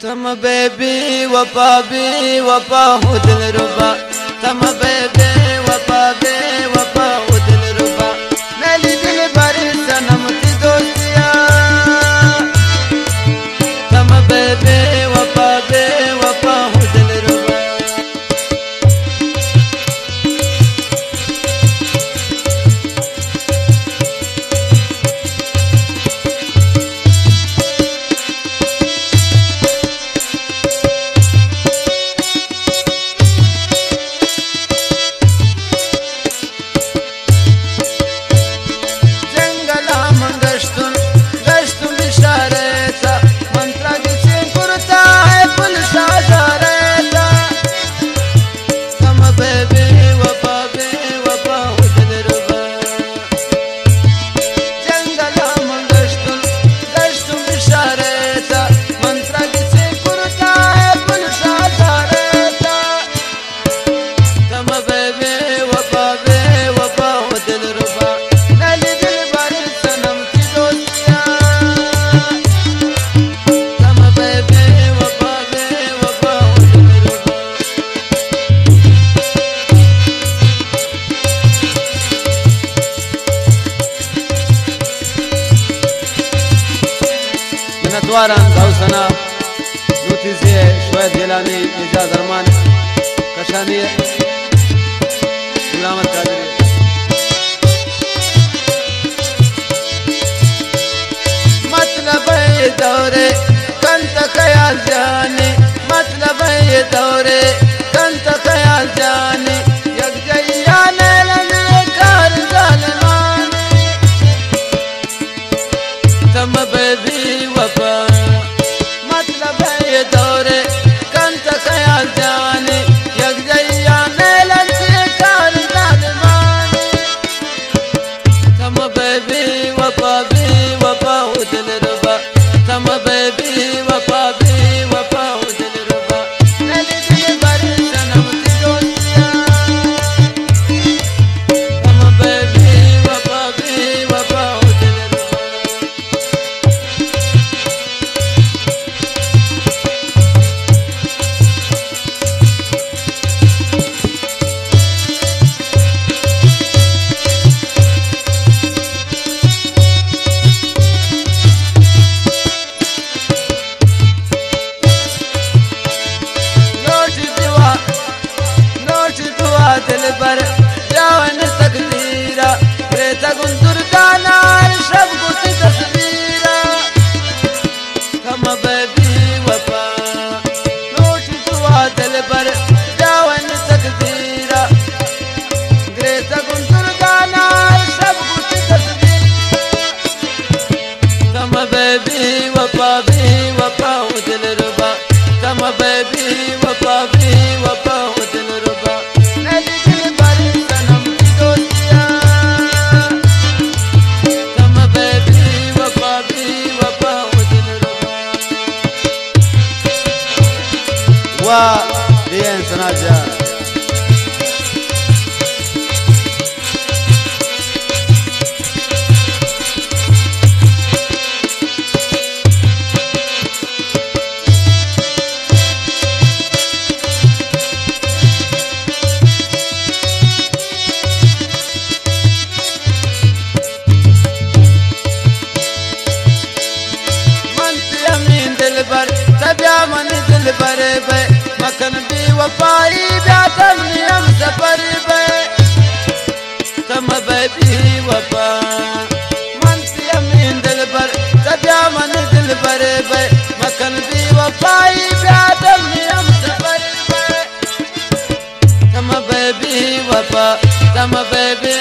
तम बेबी वफा बे वफा हो दिल रुबा तम बेबी वफा बे वफा हो दिल रुबा मेरी दिल भरी सनम की दोस्तिया तम बेबी वफा बे वफा हो दिल रुबा Tuaran Gausana, Nutize, Shwed Gilani, Ijaz Arman, Kashani, Gulamat Kadri. मतलब है दौरे कंत ख्याल जाने मतलब है दौरे कंत ख्याल जाने यक जैया ने लगे कार जालमाने तम बेबी वफा मतलब है दौरे कंत ख्याल जाने यक जैया ने लगे कार जालमाने तम बेबी वफा भी वफा हो दिल रुबा तम बेबी वफा भी वफा हो दिल रुबा मेरी दिल भरी सनम की दोस्तिया तम बेबी वफा भी वफा हो दिल रुबा दिल पर जावन तकदीरा रेता गुंदुर दाना सब कुछ तस्वीरा तम बेबी वफा नोट दुआ दिल पर जावन तकदीरा रेता गुंदुर दाना सब कुछ तस्वीरा तम बेबी वफा भी वफा हो दिल रुबा तम बेबी वफा भी वफा हो दिल रुबा Bien, Sanaja. मन दिल पर बे मखन भी वफाई ब्यातमनी हम सफर बे तम बेबी वफा मन से अमीन दिल पर सजा मन दिल पर बे मखन भी वफाई ब्यातमनी हम सफर बे तम बेबी वफा तम बेबी